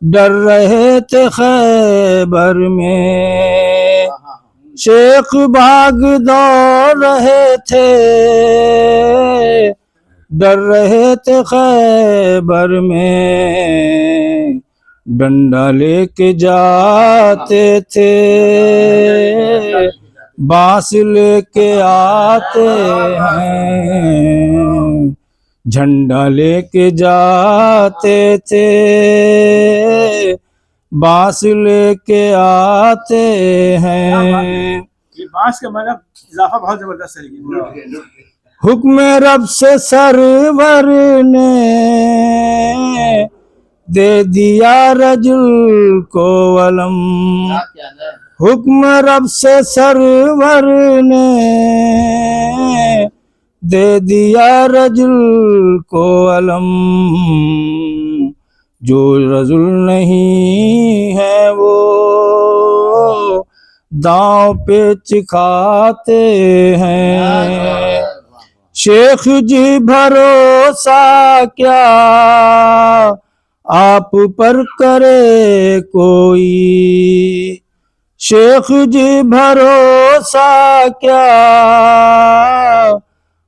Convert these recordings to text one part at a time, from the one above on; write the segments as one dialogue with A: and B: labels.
A: ڈر رہے تھے خیبر میں، شیخ بھاگ دوڑ رہے تھے، ڈر رہے تھے خیبر میں، ڈنڈا لے کے جاتے تھے، بانس لے کے آتے ہیں، جھنڈا لے کے جاتے تھے، بانس لے کے آتے ہیں۔
B: یہ بانس کا مطلب اضافہ بہت زبردست ہے۔
A: حکم رب سے سرور نے دے دیا رجل کو علم، حکم رب سے سرور نے دے دیا رجل کو علم، جو رجل نہیں ہے وہ داؤں پیچ کھاتے ہیں۔ شیخ جی بھروسہ کیا آپ پر کرے کوئی، شیخ جی بھروسہ کیا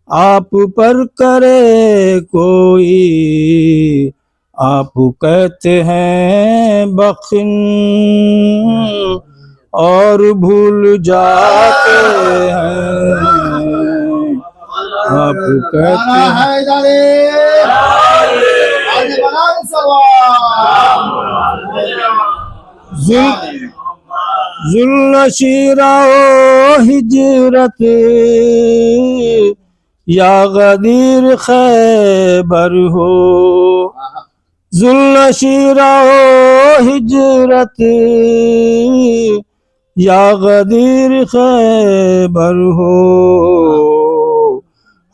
A: آپ پر کرے کوئی، آپ کہتے ہیں بخن اور بھول جاتے ہیں، آپ کہتے ہیں ذوالنشیرہ و ہجرت یا غدیر خیبر ہو، ذوالنشیرہ و ہجرت یا غدیر خیبر ہو،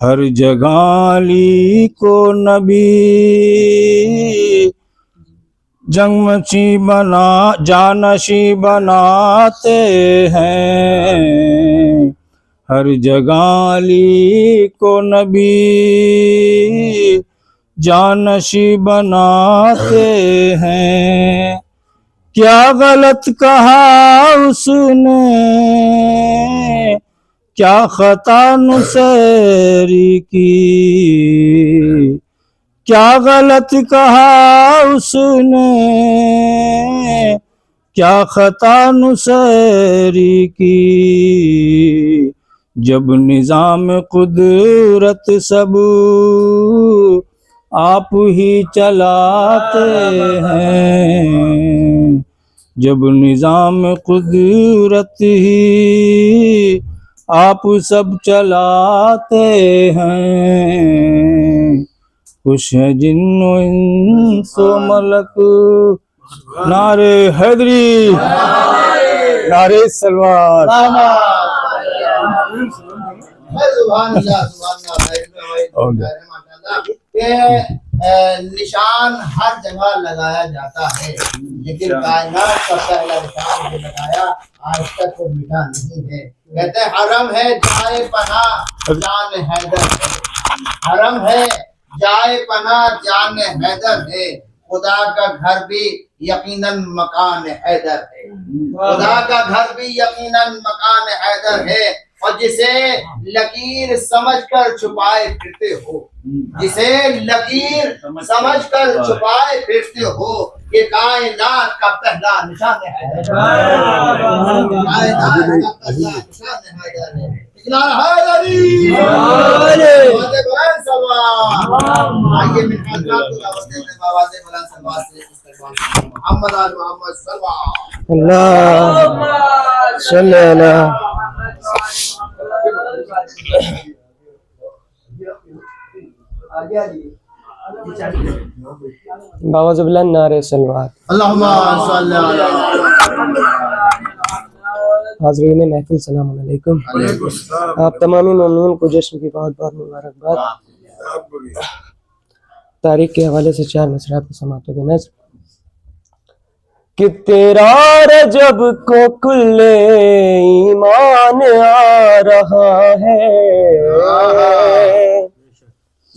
A: ہر جگہ علی کو نبی جنگ مچی بنا جانشی بناتے ہیں، ہر جگہ علی کو نبی جانشی بناتے ہیں۔ کیا غلط کہا اس نے، کیا خطا نصیری کی، کیا غلط کہا اس نے، کیا خطا نصیری کی، جب نظام قدرت سب آپ ہی چلاتے ہیں، جب نظام قدرت ہی آپ سب چلاتے ہیں، خوش ہے جن و انس و ملک، نعرے حیدری، نعرے سلوات۔
C: نشان ہر جگہ لگایا جاتا ہے، لیکن کائنات کا پہلا نشان جو لگایا آج تک وہ مٹا نہیں ہے۔ کہتے ہیں حرم ہے جائے پناہ جان حیدر ہے، حرم ہے جائے پناہ جان حیدر ہے، خدا کا گھر بھی یقیناً مکان حیدر ہے، خدا کا گھر بھی یقیناً مکان حیدر ہے، اور جسے لکیر سمجھ کر چھپائے پھرتے ہو، جسے لکیر سمجھ کر چھپائے پھرتے ہو، یہ کائنات کا پہلا نشان ہے، کائنات کا پہلا نشان ہے۔ آئیے محمد آل محمد
A: اللہم صلی اللہ باوض بلند نعرے سلوات۔
C: اللہم صلی اللہ
A: حاضرین محفل سلام علیکم۔ آپ تمام مومنین کو جشن کی بہت بہت مبارکباد۔ تاریخ کے حوالے سے چار مصرع کو سماعت و نظر کہ تیرا رجب کو کل ایمان آ رہا ہے،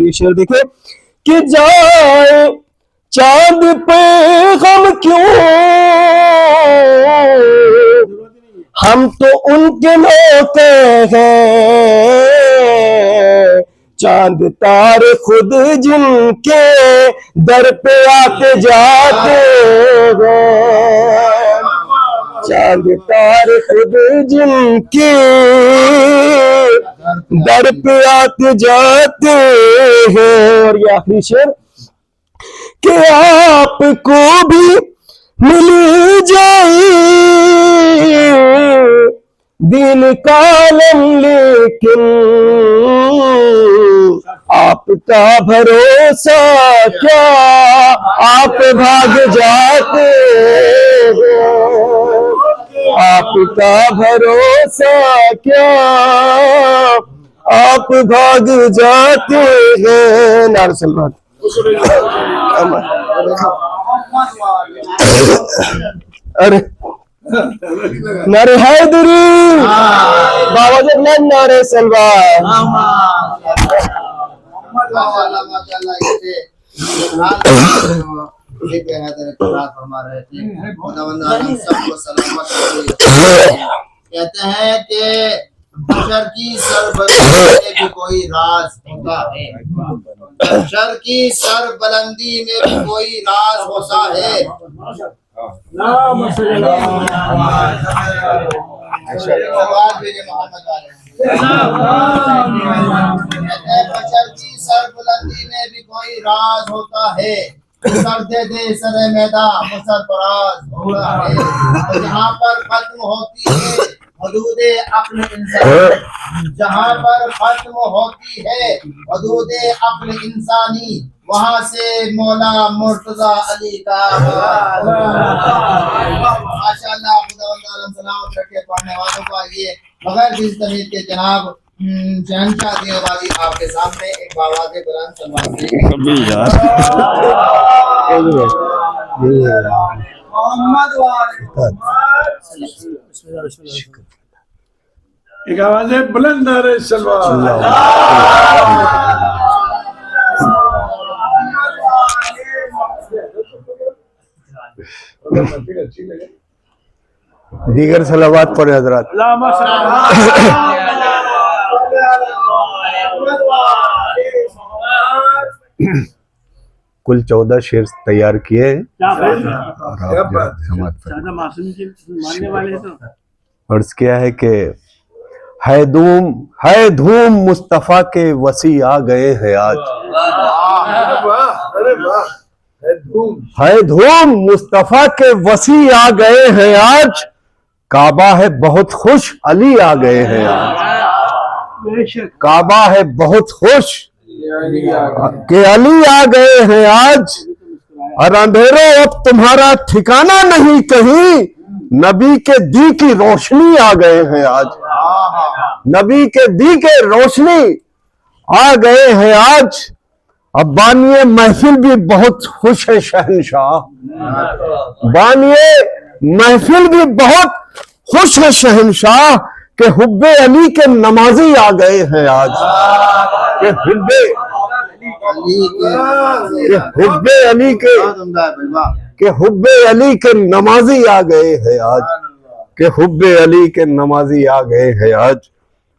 A: یہ شعر دیکھے کہ جائے چاند پہ غم کیوں، ہم تو ان کے ہوتے ہیں، چاند تارے خود جن کے در پہ آتے جاتے ہیں، چاند تارے خود جن کے در پہ آتے جاتے ہیں۔ اور یہ آخری شعر کہ آپ کو بھی مل جائے دین کا علم، لیکن آپ کا بھروسہ کیا، آپ بھاگ جاتے ہیں، آپ کا بھروسہ کیا، آپ بھاگ جاتے ہیں۔ نعرہ سلوات۔ ارے نعرہ حیدری، بابا جب نعرہ سلوات۔
C: کہتے ہیں کہ بشر کی سربلندی میں بھی کوئی راز ہوتا ہے، بشر کی سربلندی میں بھی کوئی راز ہوتا ہے، بشر کی سربلندی میں بھی کوئی راز ہوتا ہے، سر دے دے سر میدان مسرفراز ہوتا ہے، جہاں پر ختم ہوتی ہے حدود عقل انسانی، جہاں پر ختم ہوتی ہے حدود عقل انسانی، وہاں سے مولا مرتضی علی کا ماشاءاللہ خداوند عالم سلامت رکھے پڑھنے والوں کو۔ آئیے بغیر کسی تمید کے جناب شہنشاہ دی آبادی آپ کے سامنے ایک باواز بلند سلوات سے محمد
B: ایک آواز بلند نعرہ سلوات۔
D: دیگر صلوات پر حضرات۔ کل 14 شعر تیار کیے ہیں عرض کیا ہے کہ ہے دھوم مصطفیٰ کے وسیع آ گئے ہیں آج، ہے دھوم مصطفیٰ کے وسیع آ گئے ہیں آج، کعبہ ہے بہت خوش علی آ گئے ہیں آج، کعبہ ہے بہت خوش کہ علی آ گئے ہیں آج، اور اندھیروں اب تمہارا ٹھکانہ نہیں کہیں، نبی کے دی کی روشنی آ گئے ہیں آج، نبی کے دی کے روشنی آ گئے ہیں آج، اب بانی محفل بھی بہت خوش ہے شہنشاہ، بانی محفل بھی بہت خوش ہے شہنشاہ کہ حب علی کے نمازی آ گئے ہیں آج، کہ حب علی کے نمازی آ گئے ہیں آج، کہ حب علی کے نمازی آ گئے ہیں آج۔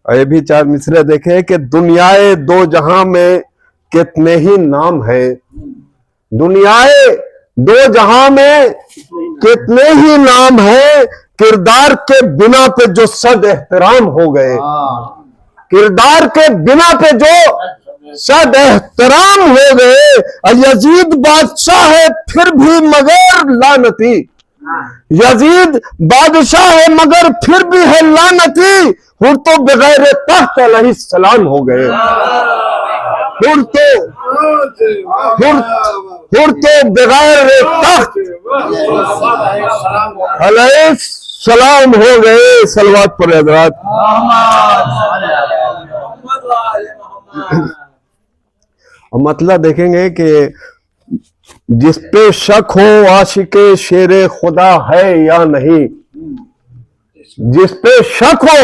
D: اور یہ بھی 4 مصرے دیکھیں کہ دنیائے دو جہاں میں کتنے ہی نام ہیں، دنیائے دو جہاں میں کتنے ہی نام ہیں، کردار کے بنا پہ جو صد احترام ہو گئے، کردار کے بنا پہ جو صد احترام ہو گئے، یزید بادشاہ ہے پھر بھی مگر لعنتی، یزید بادشاہ ہے مگر پھر بھی ہے لعنتی، ہر تو بغیر تخت علیہ السلام ہو گئے، ہر تو بغیر تخت علیہ السلام ہو گئے۔ صلوات پر حضرات۔ مطلب دیکھیں گے کہ جس پہ شک ہو عاشق شیر خدا ہے یا نہیں، جس پہ شک ہو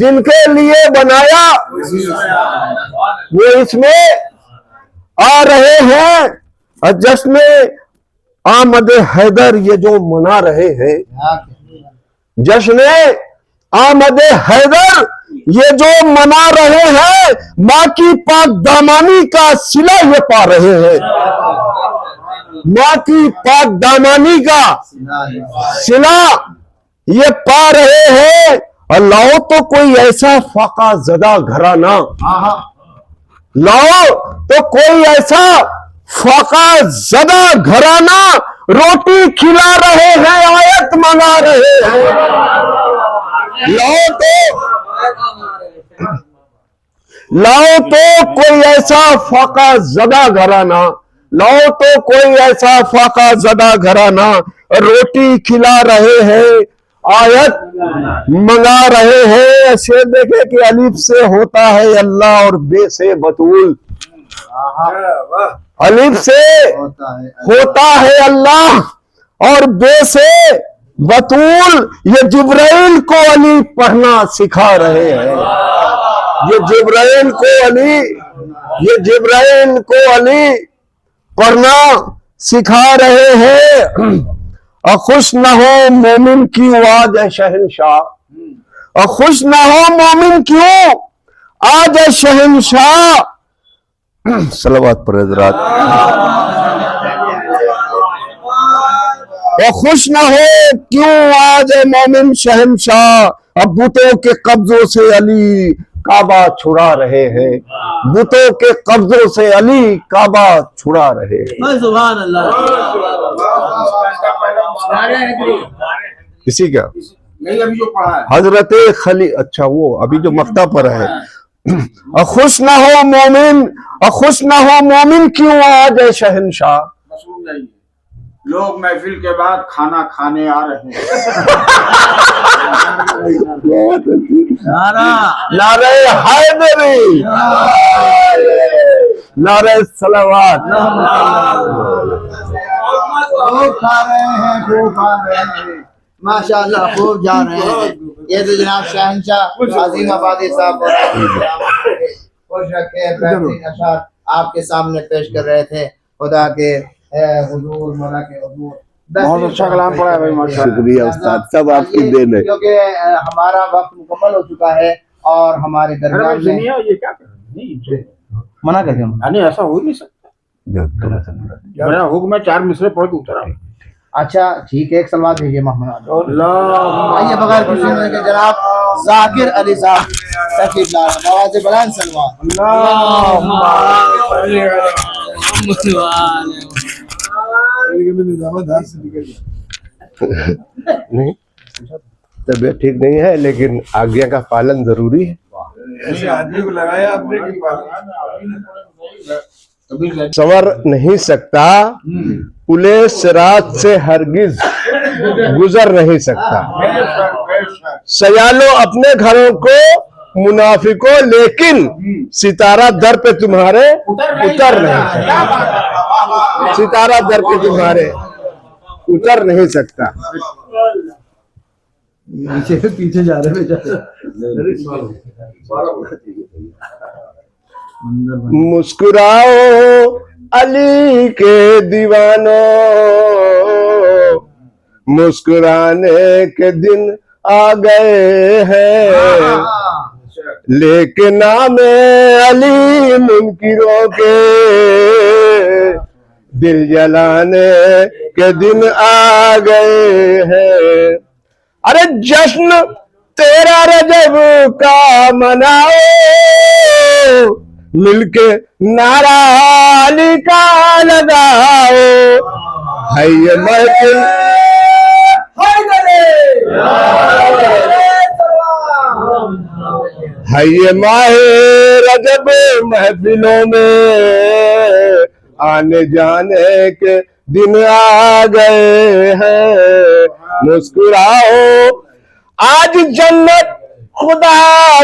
D: جن کے لیے بنایا وہ اس میں آ رہے ہیں. اور جشن آمد حیدر یہ جو منا رہے ہیں، جشن آمد حیدر یہ جو منا رہے ہیں، ماں کی پاک دامانی کا صلہ یہ پا رہے ہیں. ماں کی پاک دامانی کا صلہ یہ پا رہے ہیں. اور لاؤ تو کوئی ایسا فاقہ زدہ گھرانہ، لاؤ تو کوئی ایسا فاقہ زدہ گھرانہ، روٹی کھلا رہے ہیں، آیت منگا رہے ہیں. لاؤ تو کوئی ایسا فاقہ زدہ گھرانہ، لاؤ تو کوئی ایسا فاقہ زدہ گھرانہ، روٹی کھلا رہے ہیں، آیت منگا رہے ہیں. شعر دیکھے کہ الف سے ہوتا ہے اللہ اور بے سے بطول. الف سے ہوتا ہے اللہ اور بے سے بطول. یہ جبرائیل کو علی پڑھنا سکھا رہے ہیں. یہ جبرائیل کو علی پڑھنا سکھا رہے ہیں. اور خوش نہ ہو مومن کیوں آج ہے شہنشاہ، اور خوش نہ ہو مومن کیوں آج ہے شہنشاہ. صلوات پر حضرات. اور خوش نہ ہو کیوں آج ہے مومن شہنشاہ، اب بتوں کے قبضوں سے علی کعبہ چھڑا رہے ہیں. بتوں کے قبضوں سے علی کعبہ چھڑا رہے ہیں.
C: سبحان اللہ.
D: کسی کا حضرت خلیل، اچھا وہ ابھی جو مقطع پر ہے. اور خوش نہ ہو مومن کیوں آج ہے شہنشاہ.
B: لوگ محفل کے بعد کھانا کھانے آ رہے ہیں.
D: نعرہ حیدری، نعرہ صلوات.
C: خوب کھا رہے ہیں، خوب کھا رہے ہیں، ماشاءاللہ خوب جا رہے ہیں. یہ تو جناب شہنشاہ عظیم آبادی صاحب خوش رکھے بہترین اشعار آپ کے سامنے پیش کر رہے تھے. خدا کے حضور، مولا کے حضور.
B: بہت اچھا کلام پڑھا ہے بھائی، ماشاء اللہ.
D: شکریہ استاد، سب آپ کی دین ہے.
C: کیونکہ ہمارا وقت مکمل ہو چکا ہے اور ہمارے درمیان میں
B: یہ کیا کر رہے ہیں؟
C: منع کر دیا.
B: یعنی ایسا ہو نہیں سکتا. میرا حکم ہے 4 مصرے پڑھ کے اترا.
C: اچھا ٹھیک ہے، ایک سلوات بھیجیے محمد.
B: اللہ
C: آئیے بغیر کسی ہونے کے جناب ذاکر علی صاحب تشریف لا رہے ہیں. آواز بلند سلوات.
D: نہیں طبیعت ٹھیک نہیں ہے لیکن آگیا کا پالن ضروری ہے. سنور نہیں سکتا پلے صراط سے ہرگز گزر نہیں سکتا. سیالو اپنے گھروں کو منافقوں، لیکن ستارہ در پہ تمہارے اتر نہیں سکتا. ستارہ در پہ تمہارے اتر نہیں سکتا.
C: پیچھے جا رہے
D: مسکراؤ علی کے دیوانوں، مسکرانے کے دن آ گئے ہیں، لیکن نام علی منکروں کے دل جلانے کے دن آ گئے ہیں. ارے جشن تیرا رجب کا مناؤ، مل کے نعرہ علی کا لگاؤ. ہے یہ محفل ہے یہ ماہ رجب، محفلوں میں آنے جانے کے دن آ گئے ہیں. مسکراؤ آج جنت خدا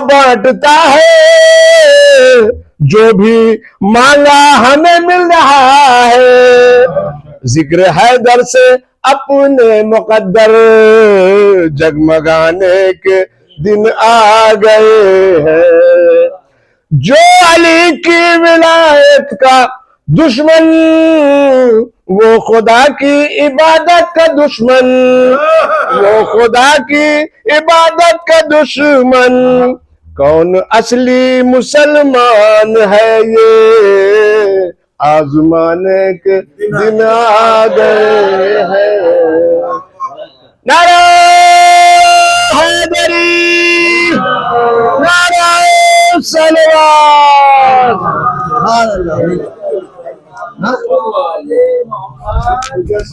D: بانٹتا ہے، جو بھی مانگا ہمیں مل رہا ہے. ذکر حیدر سے اپنے مقدر جگمگانے کے دن آ گئے ہیں. جو علی کی ولایت کا دشمن وہ خدا کی عبادت کا دشمن وہ خدا کی عبادت کا دشمن کون اصلی مسلمان ہے یہ آزمانے کے دن آ گئے ہیں. نعرہ حیدری نعرہ صلوات.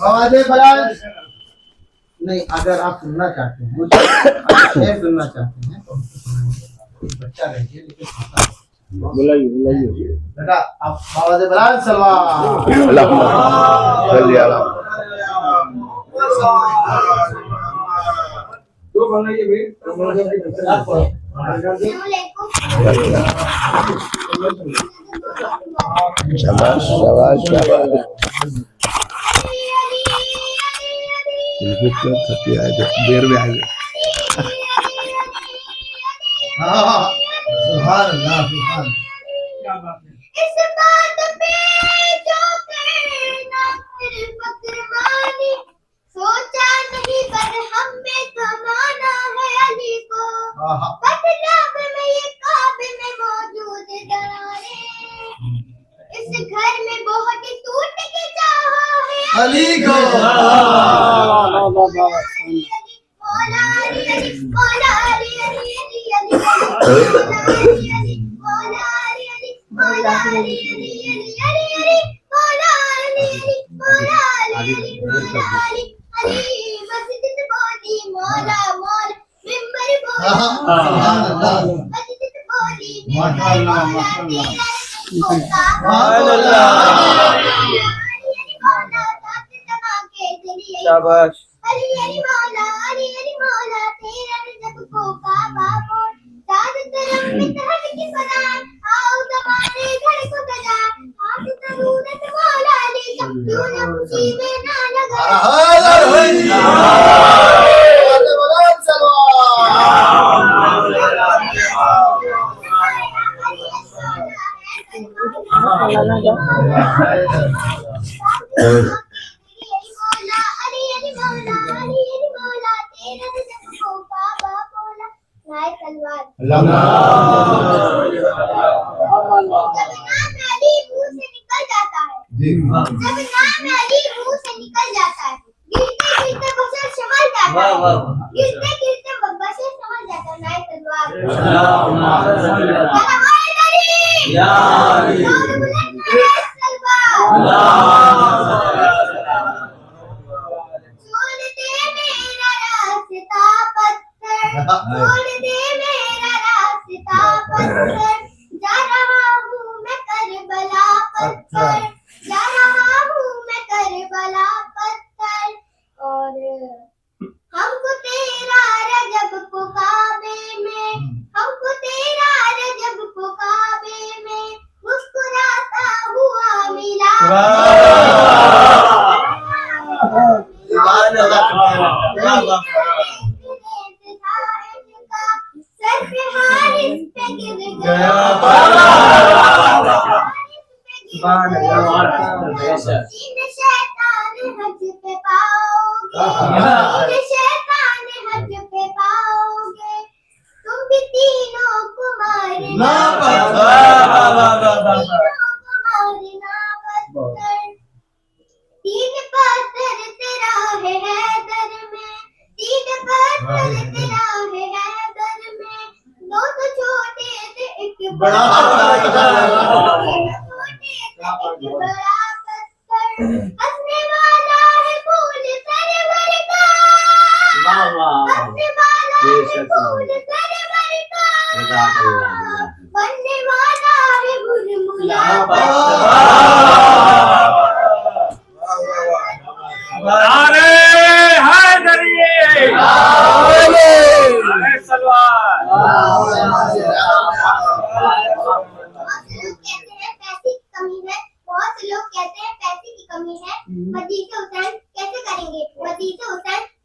C: آواز بلند نہیں. اگر آپ سننا چاہتے ہیں شعر سننا چاہتے ہیں تو بچہ رہیے لیکن
B: بلائیے
C: بیٹا آپ آواز بلند سلوات.
D: اللہم صلی علی شاباش شاباش شاباش. دیر میں آئے
C: سبحان اللہ سبحان.
E: اس بات پہ جو کرنا پھر فکرمانی سوچا نہیں پر ہم میں کمانا ہے علی کو مطلب میں یہ کعبے میں موجود درارے اس گھر میں بہت ٹوٹ کے چاہا ہے
C: علی کو.
E: مولا علی علی مولا علی علی علی علی مولا علی علی مولا علی علی مولا علی علی علی علی علی مولا علی علی مولا علی علی مولا علی علی مسجد بولی مولا مولا ممبر بولی مسجد بولی ممبر مولا سبحان اللہ.
A: شاباش.
E: علی علی مولا علی علی مولا تیرا رزق کو کعبہ بول چار طرف میں تہٹ کی فضا آؤ زمانے گھر کو سجا ہاتھ ضرورت مولا علی کا کیوں نہ خوشی میں نہ لگا. جب نام علی منہ سے نکل جاتا ہے گرتے گرتے بشر سنبھل جاتا ہے گرتے گرتے بشر سنبھل جاتا ہے. نائے چھوڑ دے میرا راستہ پتھر جا رہا ہوں میں کربلا پتھر جا رہا ہوں میں کربلا پتھر اور ہم کو تیرا رجب کو کعبے میں ہم کو تیرا رجب کو کعبے میں مسکراتا ہوا ملا. ہنسنے والا ہے پھول سرور کا ہنسنے والا ہے پھول سرور کا بننے والا ہے برملا.
A: نعرہ حیدری نعرہ صلوات.
E: بہت سے لوگ کہتے ہیں پیسے کی کمی ہے مدیح حسین کیسے کریں گے. مدیح حسین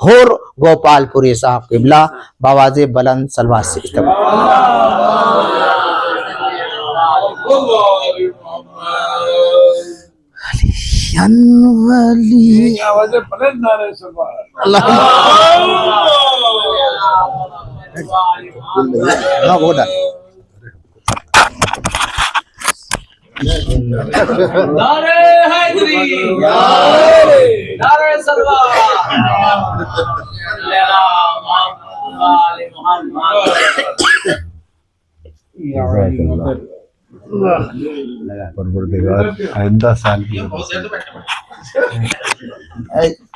C: ہور گوپال پوری صاحب قبلہ بواز بلند سلوات سے استقبال۔ ہاں وہ ڈال۔
F: نعرہ حیدری، نعرہ سلوات،
D: پروردگار آئندہ سال کی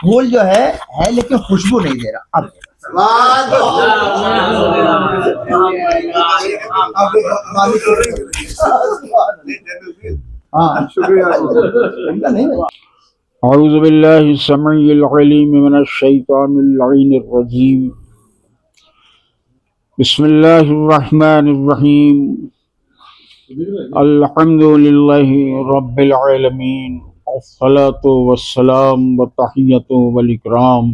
C: پھول جو ہے لیکن خوشبو نہیں دے رہا۔ اب
B: اعوذ باللہ السمیع العلیم من الشیطان اللعین الرجیم، بسم اللہ الرحمن الرحیم، الحمد للہ رب العالمین، الصلاة والسلام والتحیۃ والاکرام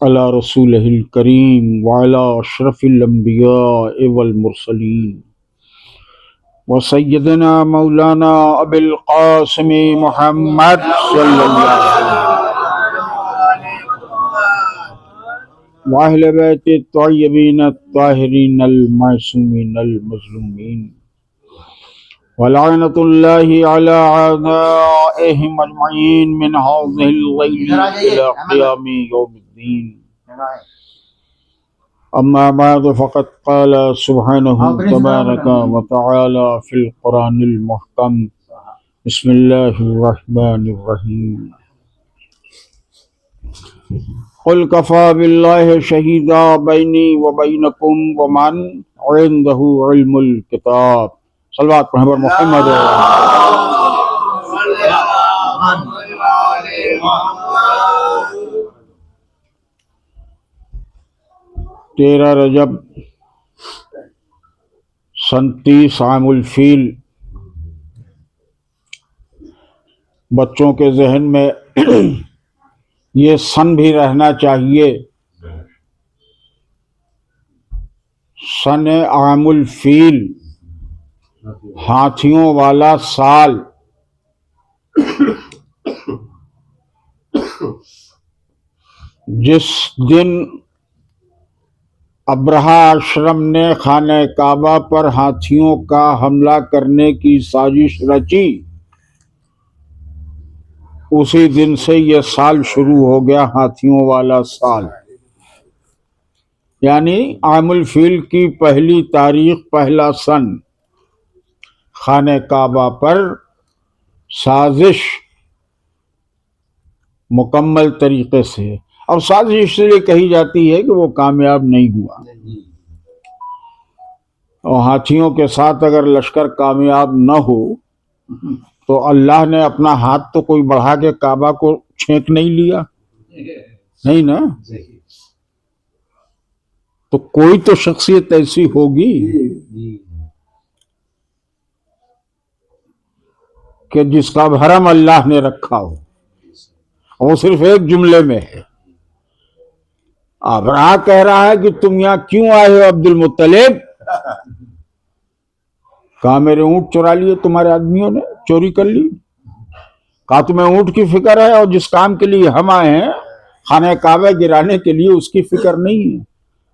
B: علی رسولہ الکریم وعلی اشرف الانبیاء والمرسلین وسیدنا مولانا ابی القاسم محمد صلی اللہ علیہ وسلم واہل بیت الطیبین الطاہرین المعصومین المظلومین ولعنۃ اللہ علی اعدائہم اجمعین من ھذہ اللیل الی قیام یوم الدین، اما بعد فقد قال سبحانہ تبارک و تعالی فی القرآن المحکم، بسم اللہ الرحمن الرحیم، قل کفی باللہ شہیدا بینی و بینکم ومن عندہ علم الکتاب۔ صلوات پر محمد۔ 13 رجب سن 30 عام الفیل، بچوں کے ذہن میں یہ سن بھی رہنا چاہیے، سن عام الفیل، ہاتھیوں والا سال۔ جس دن ابرہہ اشرم نے خانہ کعبہ پر ہاتھیوں کا حملہ کرنے کی سازش رچی، اسی دن سے یہ سال شروع ہو گیا، ہاتھیوں والا سال۔ یعنی عام الفیل کی پہلی تاریخ، پہلا سن، خانہ کعبہ پر سازش مکمل طریقے سے۔ اور سازش اس لیے کہی جاتی ہے کہ وہ کامیاب نہیں ہوا، اور ہاتھیوں کے ساتھ اگر لشکر کامیاب نہ ہو تو اللہ نے اپنا ہاتھ تو کوئی بڑھا کے کعبہ کو چھینک نہیں لیا، نہیں نا؟ تو کوئی تو شخصیت ایسی ہوگی کہ جس کا بھرم اللہ نے رکھا ہو، وہ صرف ایک جملے میں ہے۔ ابرہہ کہہ رہا ہے کہ تم یہاں کیوں آئے ہو عبد المطلب؟ کہا میرے اونٹ چرا لیے تمہارے آدمیوں نے، چوری کر لی۔ کہا تمہیں اونٹ کی فکر ہے، اور جس کام کے لیے ہم آئے ہیں خانہ کعبہ گرانے کے لیے اس کی فکر نہیں ہے۔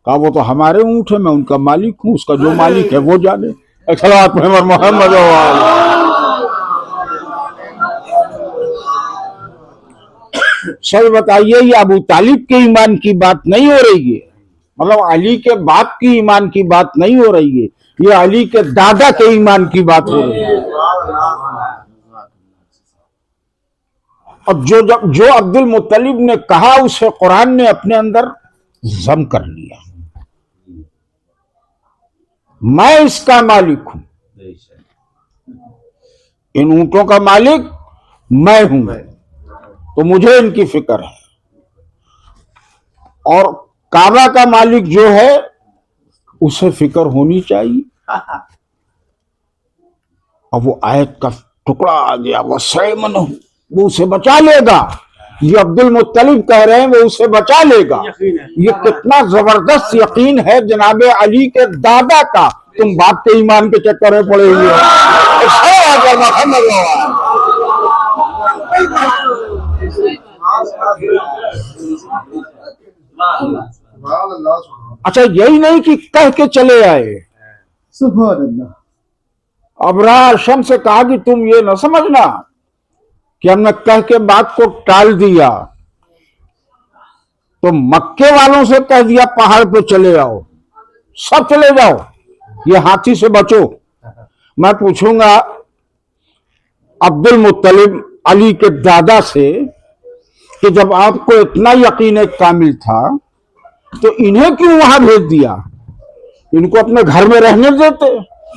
B: کہا وہ تو ہمارے اونٹ ہے، میں ان کا مالک ہوں، اس کا جو مالک ہے وہ جانے۔ صلوات محمد۔ سر بتائیے، یہ ابو طالب کے ایمان کی بات نہیں ہو رہی ہے، مطلب علی کے باپ کی ایمان کی بات نہیں ہو رہی ہے، یہ علی کے دادا کے ایمان کی بات ہو رہی ہے۔ اور جو عبد المطلب نے کہا اسے قرآن نے اپنے اندر ضم کر لیا، میں اس کا مالک ہوں، ان اونٹوں کا مالک میں ہوں، تو مجھے ان کی فکر ہے۔ اور کعبہ کا مالک جو ہے اسے فکر ہونی چاہیے۔ اب وہ آیت کا ٹکڑا آ گیا، وہ اسے بچا لے گا، یہ عبد المطلب کہہ رہے ہیں وہ اسے بچا لے گا. یہ کتنا زبردست یقین ہے جناب علی کے دادا کا. تم باپ کے ایمان کے چکر میں پڑے ہوئے اچھا یہی نہیں کہ کہہ کے چلے آئے.
C: سبحان اللہ.
B: ابرار شم سے کہا کہ تم یہ نہ سمجھنا کہ ہم نے کہہ کے بات کو ٹال دیا. تو مکے والوں سے کہہ دیا پہاڑ پہ چلے آؤ, سب چلے جاؤ, یہ ہاتھی سے بچو. میں پوچھوں گا عبد المطلب علی کے دادا سے کہ جب آپ کو اتنا یقین کامل تھا تو انہیں کیوں وہاں بھیج دیا, ان کو اپنے گھر میں رہنے دیتے.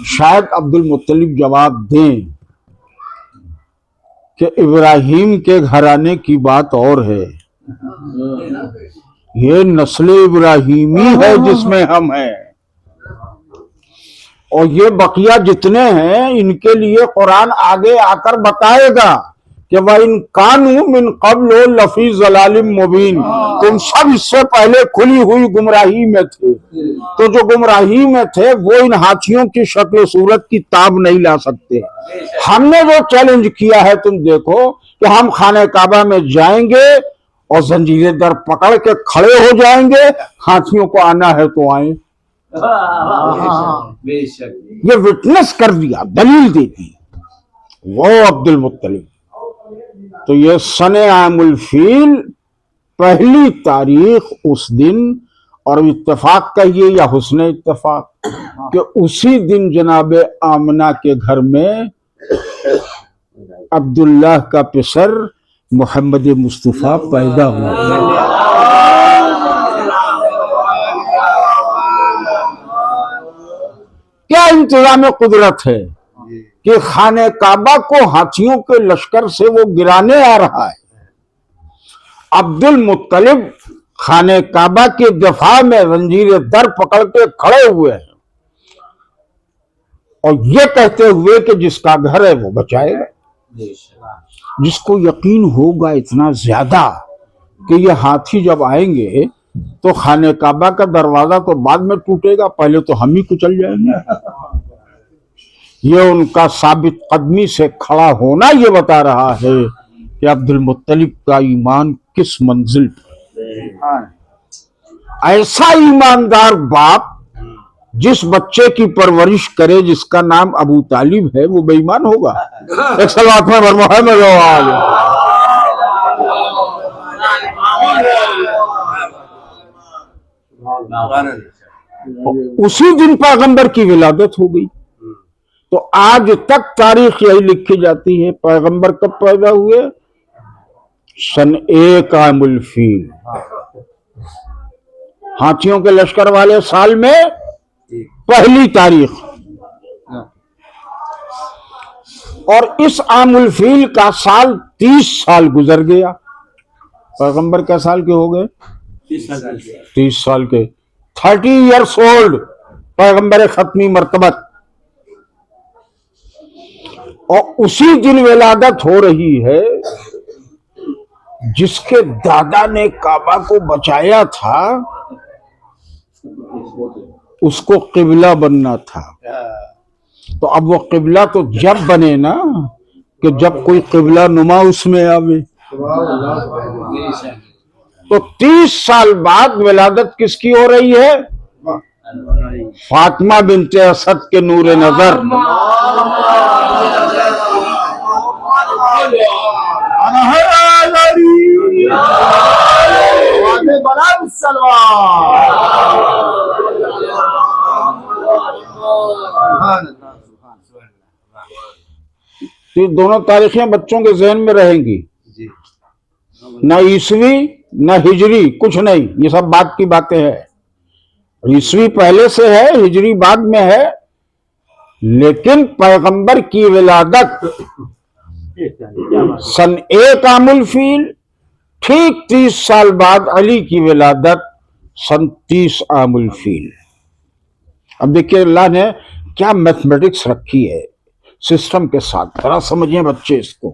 B: شاید عبد المطلب جواب دیں کہ ابراہیم کے گھرانے کی بات اور ہے, یہ نسل ابراہیمی ہے جس میں ہم ہیں, اور یہ بقیہ جتنے ہیں ان کے لیے قرآن آگے آ کر بتائے گا کہ وَإِن كَانُوا مِن قَبْلُ لَفِي ضَلَالٍ مُبِينٍ. تم سب اس سے پہلے کھلی ہوئی گمراہی میں تھے. تو جو گمراہی میں تھے وہ ان ہاتھیوں کی شکل و صورت کی تاب نہیں لا سکتے. ہم نے جو چیلنج کیا ہے تم دیکھو کہ ہم خانہ کعبہ میں جائیں گے اور زنجیریں در پکڑ کے کھڑے ہو جائیں گے, ہاتھیوں کو آنا ہے تو آئیں.
F: بے شک.
B: یہ وٹنس کر دیا, دلیل دے دی وہ عبد المطلب. تو یہ سن عام الفیل پہلی تاریخ اس دن, اور اتفاق کہیے یا حسن اتفاق کہ اسی دن جناب آمنہ کے گھر میں عبداللہ کا پسر محمد مصطفیٰ پیدا ہوا. کیا انتظام قدرت ہے کہ خانہ کعبہ کو ہاتھیوں کے لشکر سے وہ گرانے آ رہا ہے. عبد المطلب خانہ کعبہ کے دفاع میں زنجیر در پکڑ کے کھڑے ہوئے ہیں, اور یہ کہتے ہوئے کہ جس کا گھر ہے وہ بچائے گا. جس کو یقین ہوگا اتنا زیادہ کہ یہ ہاتھی جب آئیں گے تو خانہ کعبہ کا دروازہ تو بعد میں ٹوٹے گا, پہلے تو ہم ہی کچل جائیں گے. یہ ان کا ثابت قدمی سے کھڑا ہونا یہ بتا رہا ہے کہ عبد المطلب کا ایمان کس منزل پر. ایسا ایماندار باپ جس بچے کی پرورش کرے جس کا نام ابو طالب ہے وہ بے ایمان ہوگا. ایک صلوات میں محمد اسی دن پیغمبر کی ولادت ہو گئی. تو آج تک تاریخ یہی لکھی جاتی ہے پیغمبر کب پیدا ہوئے, سن 1 عام الفیل, ہاتھیوں کے لشکر والے سال میں پہلی تاریخ. اور اس عام الفیل کا سال 30 سال گزر گیا. پیغمبر کے سال کے ہو گئے 30 سال کے, 30 ایئرس اولڈ پیغمبر ختمی مرتبت. اور اسی دن ولادت ہو رہی ہے جس کے دادا نے کعبہ کو بچایا تھا, اس کو قبلہ بننا تھا. تو اب وہ قبلہ تو جب بنے نا کہ جب کوئی قبلہ نما اس میں آوے. تو 30 سال بعد ولادت کس کی ہو رہی ہے, فاطمہ بنت اسد کے نور نظر. یہ دونوں تاریخیں بچوں کے ذہن میں رہیں گی, نہ عیسوی نہ ہجری, کچھ نہیں, یہ سب بعد کی باتیں ہیں. عیسوی پہلے سے ہے, ہجری بعد میں ہے, لیکن پیغمبر کی ولادت سن 1 عام الفیل, ٹھیک 30 سال بعد علی کی ولادت سن 30 عام الفیل. اب دیکھیے اللہ نے کیا میتھمیٹکس رکھی ہے سسٹم کے ساتھ, ذرا سمجھیں بچے اس کو.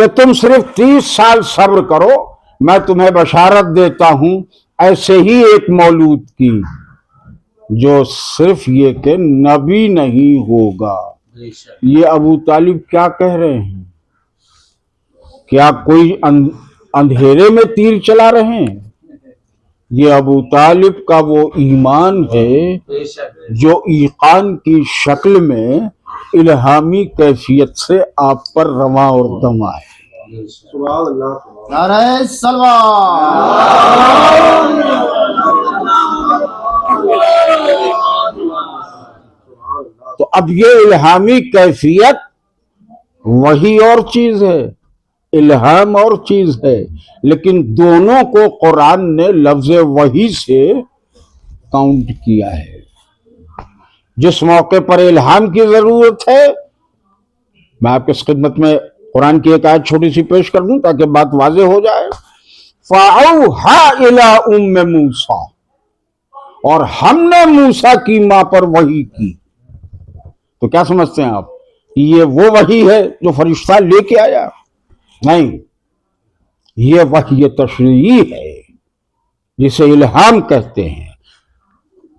B: کہ تم صرف 30 سال صبر کرو، میں تمہیں بشارت دیتا ہوں ایسے ہی ایک مولود کی جو صرف یہ کہ نبی نہیں ہوگا۔ یہ ابو طالب کیا کہہ رہے ہیں؟ کیا کوئی اندھیرے میں تیر چلا رہے ہیں؟ یہ ابو طالب کا وہ ایمان ہے جو ایقان کی شکل میں الہامی کیفیت سے آپ پر رواں اور دمہ ہے۔
C: نعرہ سلوات۔
B: تو اب یہ الہامی کیفیت وہی اور چیز ہے، الہام اور چیز ہے، لیکن دونوں کو قرآن نے لفظ وحی سے کاؤنٹ کیا ہے۔ جس موقع پر الہام کی ضرورت ہے، میں آپ کی خدمت میں قرآن کی ایک آیت چھوٹی سی پیش کر دوں تاکہ بات واضح ہو جائے۔ فَأَوْحَىٰ إِلَىٰ أُمِّ مُوسَىٰ، اور ہم نے موسیٰ کی ماں پر وحی کی۔ تو کیا سمجھتے ہیں آپ؟ یہ وہ وحی ہے جو فرشتہ لے کے آیا؟ نہیں، یہ وحی تشریعی ہے جسے الہام کہتے ہیں۔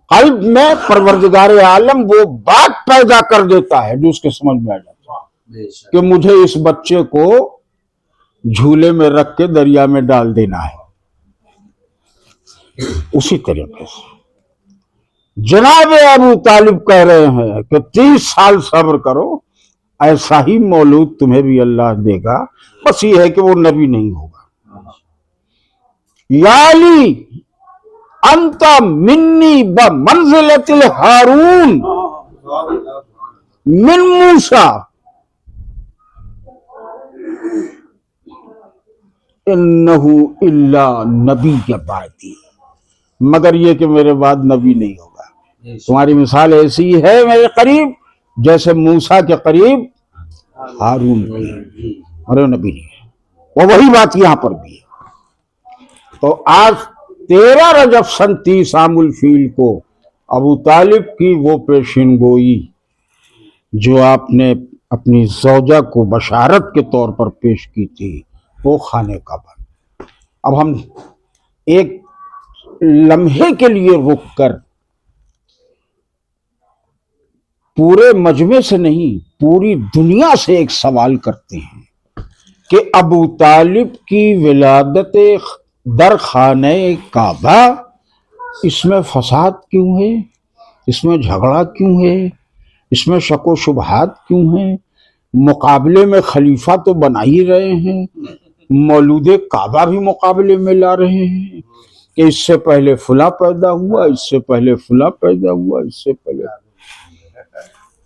B: قلب میں پروردگار عالم وہ بات پیدا کر دیتا ہے جو اس کے سمجھ میں آ جاتا ہے کہ مجھے اس بچے کو جھولے میں رکھ کے دریا میں ڈال دینا ہے۔ اسی طریقے سے جناب ابو طالب کہہ رہے ہیں کہ 30 سال صبر کرو، ایسا ہی مولود تمہیں بھی اللہ دے گا، بس یہ ہے کہ وہ نبی نہیں ہوگا۔ یا علی انت منی بمنزلۃ الہارون من موسیٰ انہ الا نبی بعدی، مگر یہ کہ میرے بعد نبی نہیں ہوگا۔ تمہاری مثال ایسی ہے میرے قریب جیسے موسیٰ کے قریب ہارون کی، اور وہ نبی نہیں ہے۔ وہ وہی بات یہاں پر بھی ہے۔ تو آج 13 رجب سن 30 عام الفیل کو ابو طالب کی وہ پیشین گوئی جو آپ نے اپنی زوجہ کو بشارت کے طور پر پیش کی تھی، وہ خانہ کعبہ۔ اب ہم ایک لمحے کے لیے رک کر پورے مجمع سے نہیں، پوری دنیا سے ایک سوال کرتے ہیں کہ ابو طالب کی ولادت در خانہ کعبہ، اس میں فساد کیوں ہے؟ اس میں جھگڑا کیوں ہے؟ اس میں شک و شبہات کیوں ہیں؟ مقابلے میں خلیفہ تو بنا ہی رہے ہیں، مولود کعبہ بھی مقابلے میں لا رہے ہیں کہ اس سے پہلے فلاں پیدا ہوا، اس سے پہلے فلاں پیدا ہوا، اس سے پہلے۔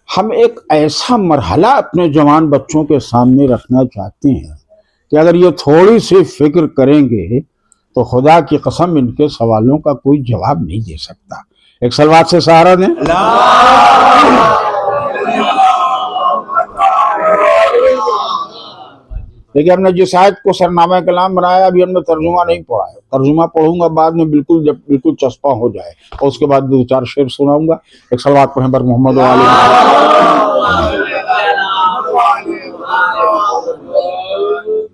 B: ہم ایک ایسا مرحلہ اپنے جوان بچوں کے سامنے رکھنا چاہتے ہیں کہ اگر یہ تھوڑی سی فکر کریں گے تو خدا کی قسم ان کے سوالوں کا کوئی جواب نہیں دے سکتا۔ ایک سلوات سے سہارا دیں۔ دیکھیں، ہم نے جس آیت کو سرنامہ کلام بنایا ابھی ہم نے ترجمہ نہیں پڑھا ہے، ترجمہ پڑھوں گا بعد میں بالکل جب بالکل چسپاں ہو جائے، اور اس کے بعد 2-4 شعر سناؤں گا۔ ایک صلوات پڑھیں بر محمد و آل محمد۔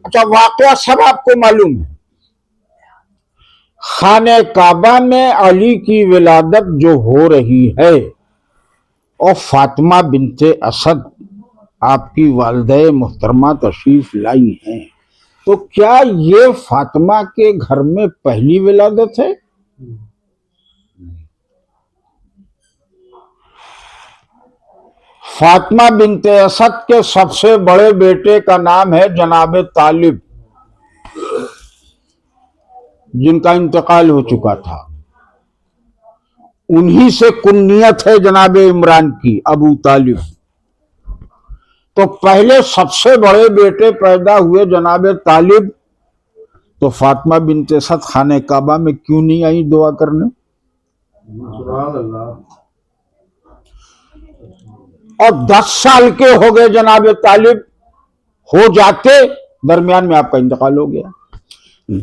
B: اچھا، واقعہ سب آپ کو معلوم ہے۔ خانہ کعبہ میں علی کی ولادت جو ہو رہی ہے اور فاطمہ بنت اسد آپ کی والدہ محترمہ تشریف لائی ہیں، تو کیا یہ فاطمہ کے گھر میں پہلی ولادت ہے؟ فاطمہ بنت اسد کے سب سے بڑے بیٹے کا نام ہے جناب طالب، جن کا انتقال ہو چکا تھا۔ انہی سے کنیت ہے جناب عمران کی، ابو طالب۔ تو پہلے سب سے بڑے بیٹے پیدا ہوئے جناب طالب، تو فاطمہ بنت اسد خانہ کعبہ میں کیوں نہیں آئی دعا کرنے؟ اور 10 سال کے ہو گئے جناب طالب، ہو جاتے درمیان میں آپ کا انتقال ہو گیا۔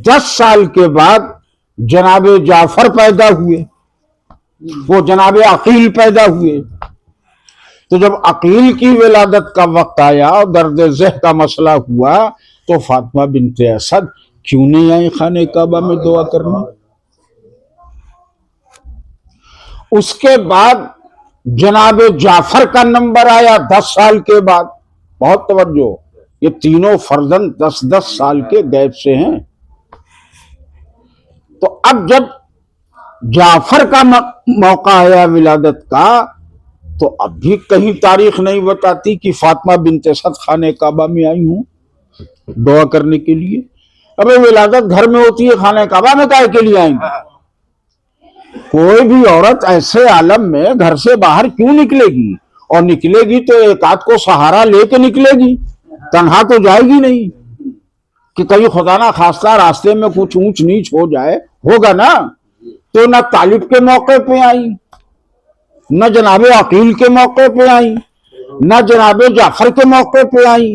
B: 10 سال کے بعد جناب جعفر پیدا ہوئے، وہ جناب عقیل پیدا ہوئے۔ تو جب عقیل کی ولادت کا وقت آیا اور درد ذہ کا مسئلہ ہوا تو فاطمہ بنت اسد کیوں نہیں آئی خانہ کعبہ میں دعا کرنے؟ اس کے بعد جناب جعفر کا نمبر آیا 10 سال کے بعد. بہت توجہ، یہ تینوں فرزند 10 سال کے گیپ سے ہیں. تو اب جب جعفر کا موقع آیا ولادت کا تو اب بھی کہیں تاریخ نہیں بتاتی کہ فاطمہ بنت اسد خانہ کعبہ میں آئی ہوں دعا کرنے کے لیے. اب ولادت گھر میں ہوتی ہے، خانہ کعبہ میں کائے کے لیے آئیں گے؟ کوئی بھی عورت ایسے عالم میں گھر سے باہر کیوں نکلے گی؟ اور نکلے گی تو ایک آدھ کو سہارا لے کے نکلے گی، تنہا تو جائے گی نہیں کہ کہیں خدا نہ خواستہ راستے میں کچھ اونچ نیچ ہو جائے، ہوگا نا. تو نہ طالب کے موقع پہ آئی، نہ جناب عقیل کے موقع پہ آئی، نہ جناب جعفر کے موقع پہ آئی.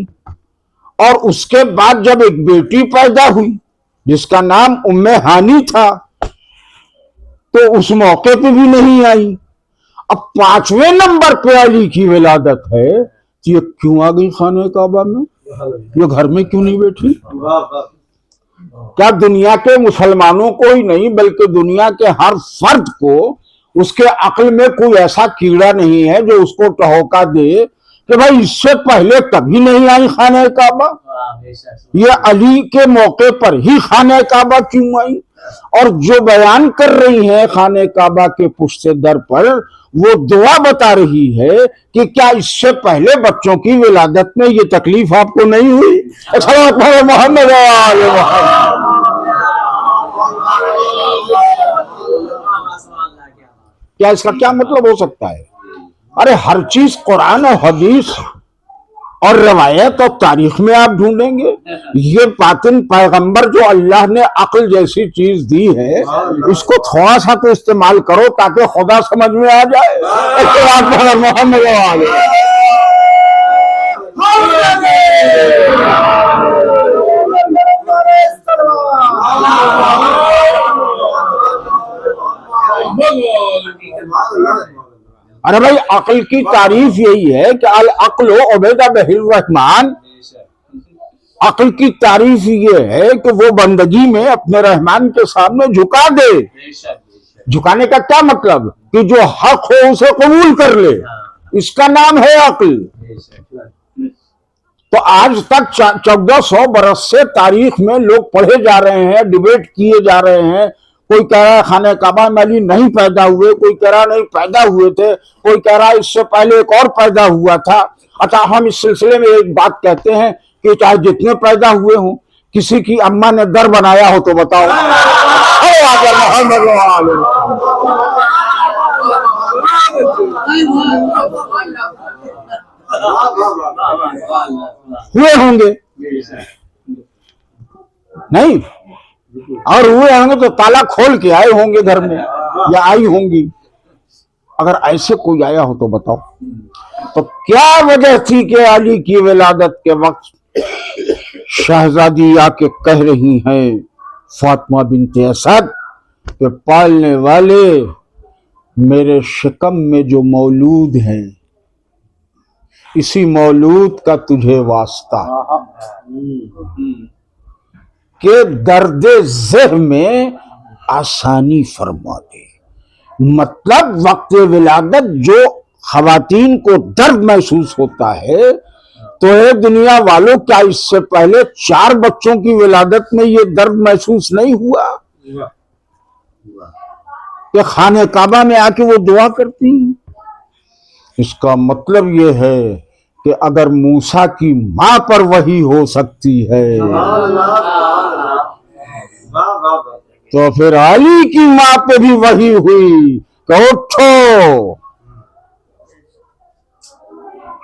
B: اور اس کے بعد جب ایک بیٹی پیدا ہوئی جس کا نام ام ہانی تھا تو اس موقع پہ بھی نہیں آئی. اب 5ویں نمبر پہ علی کی ولادت ہے تو یہ کیوں آ گئی خانہ کعبہ میں؟ یہ گھر میں کیوں نہیں بیٹھی؟ کیا دنیا کے مسلمانوں کو ہی نہیں بلکہ دنیا کے ہر فرد کو اس کے عقل میں کوئی ایسا کیڑا نہیں ہے جو اس کو ٹہوکا دے کہ بھائی اس سے پہلے کبھی نہیں آئی خانہ کعبہ، یہ علی کے موقع پر ہی خانہ کعبہ کیوں آئی؟ اور جو بیان کر رہی ہیں خانہ کعبہ کے پشت در پر وہ دعا بتا رہی ہے کہ کیا اس سے پہلے بچوں کی ولادت میں یہ تکلیف آپ کو نہیں ہوئی؟ محمد کیا اس کا کیا مطلب ہو سکتا ہے؟ ارے ہر چیز قرآن اور حدیث اور روایت اور تاریخ میں آپ ڈھونڈیں گے. یہ باطن پیغمبر جو اللہ نے عقل جیسی چیز دی ہے اس کو تھوڑا سا تو استعمال کرو تاکہ خدا سمجھ میں آ جائے. محمد ارے بھائی عقل کی تعریف یہی ہے کہ العقل عبید بہ الرحمن. عقل کی تعریف یہ ہے کہ وہ بندگی میں اپنے رحمان کے سامنے جھکا دے. جھکانے کا کیا مطلب؟ کہ جو حق ہو اسے قبول کر لے، اس کا نام ہے عقل. تو آج تک 1400 برس سے تاریخ میں لوگ پڑھے جا رہے ہیں، ڈیبیٹ کیے جا رہے ہیں. کوئی کہہ رہا ہے خانہ کعبہ میں علی نہیں پیدا ہوئے، کوئی کہہ رہا نہیں پیدا ہوئے تھے، کوئی کہہ رہا اس سے پہلے ایک اور پیدا ہوا تھا. اچھا ہم اس سلسلے میں ایک بات کہتے ہیں کہ چاہے جتنے پیدا ہوئے ہوں کسی کی اماں نے در بنایا ہو تو بتاؤ. ہوئے ہوں گے نہیں؟ اور ہوئے ہوں گے تو تالا کھول کے آئے ہوں گے گھر میں یا آئی ہوں گی. اگر ایسے کوئی آیا ہو تو بتاؤ. تو کیا وجہ تھی کہ علی کی ولادت کے وقت شہزادی آ کے کہہ رہی ہیں فاطمہ بنت اسد کہ پالنے والے میرے شکم میں جو مولود ہیں اسی مولود کا تجھے واسطہ کہ درد زہ میں آسانی فرما دے. مطلب وقت ولادت جو خواتین کو درد محسوس ہوتا ہے تو اے دنیا والوں کیا اس سے پہلے 4 بچوں کی ولادت میں یہ درد محسوس نہیں ہوا کہ خانہ کعبہ میں آ کے وہ دعا کرتی ہیں؟ اس کا مطلب یہ ہے کہ اگر موسیٰ کی ماں پر وحی ہو سکتی ہے تو پھر علی کی ماں پہ بھی وحی ہوئی کہ اٹھو.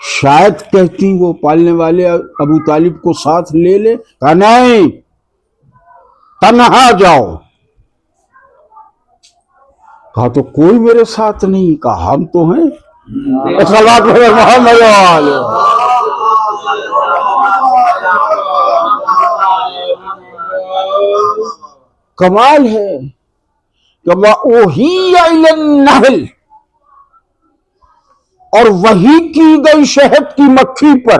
B: شاید کہتی وہ پالنے والے ابو طالب کو ساتھ لے لے، کہا نہیں تنہا جاؤ. کہا تو کوئی میرے ساتھ نہیں، کہا ہم تو ہیں. کمال ہے کہ وَأُوحِيَ إِلَى النَّحْلِ، اور وحی کی گئی شہد کی مکھی پر،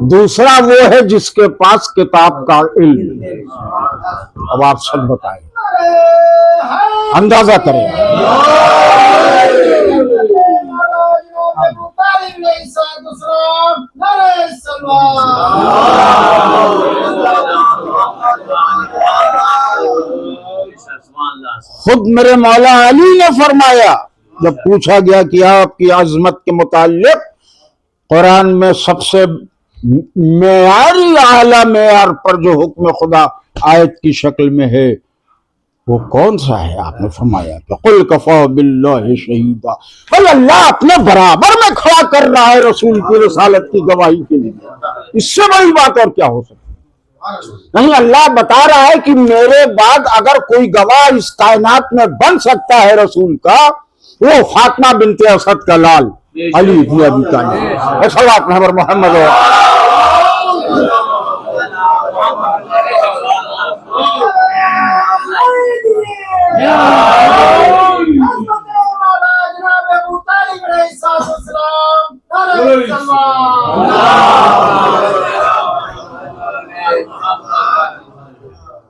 B: دوسرا وہ ہے جس کے پاس کتاب کا علم۔ اب آپ سب بتائیں، اندازہ کریں۔ خود میرے مولا علی نے فرمایا، جب پوچھا گیا کہ آپ کی عظمت کے متعلق قرآن میں سب سے معیاری اعلیٰ معیار پر جو حکم خدا آیت کی شکل میں ہے وہ کون سا ہے؟ آپ نے فرمایا کہ قل کفا باللہ شہیدا، بل اللہ اپنے برابر میں کھڑا کر رہا ہے رسول کی رسالت کی گواہی کے لیے، اس سے بڑی بات اور کیا ہو سکتی؟ نہیں، اللہ بتا رہا ہے کہ میرے بعد اگر کوئی گواہ اس کائنات میں بن سکتا ہے رسول کا، وہ فاطمہ بنت اسد کا لال علی بن ابی طالب۔ صلوات محمد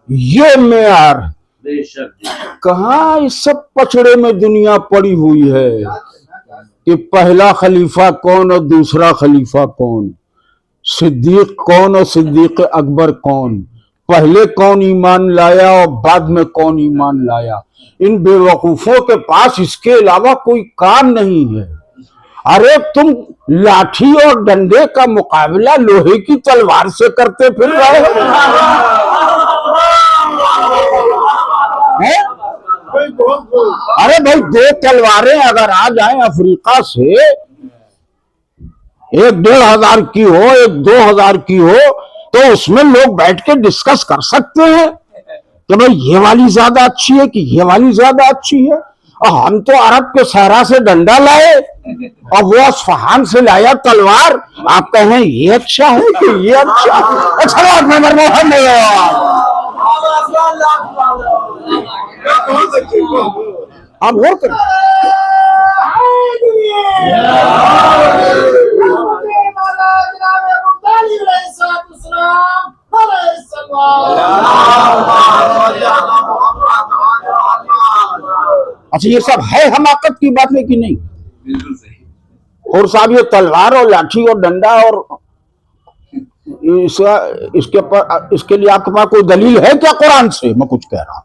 B: یہ معیار کہاں اس سب پچڑے میں دنیا پڑی ہوئی ہے کہ پہلا خلیفہ کون اور دوسرا خلیفہ کون، صدیق کون اور صدیق اکبر کون، پہلے کون ایمان لایا اور بعد میں کون ایمان لایا۔ ان بے وقوفوں کے پاس اس کے علاوہ کوئی کام نہیں ہے۔ ارے تم لاٹھی اور ڈنڈے کا مقابلہ لوہے کی تلوار سے کرتے پھر رہے ہو۔ ارے بھائی، دو تلواریں اگر آ جائیں افریقہ سے، ایک 1,500 کی ہو، ایک 2,000 کی ہو، تو اس میں لوگ بیٹھ کے ڈسکس کر سکتے ہیں کہ بھائی یہ والی زیادہ اچھی ہے کہ یہ والی زیادہ اچھی ہے۔ اور ہم تو عرب کے صحرا سے ڈنڈا لائے اور وہ اصفہان سے لایا تلوار، آپ کہیں یہ اچھا ہے کہ یہ اچھا ہے؟ اچھا آپ غور کریں۔ اچھا یہ سب ہے حماقت کی بات ہے کہ نہیں؟ اور صاحب یہ تلوار اور لاٹھی اور ڈنڈا اور اس کے لیے آپ کے پاس کوئی دلیل ہے کیا قرآن سے؟ میں کچھ کہہ رہا ہوں،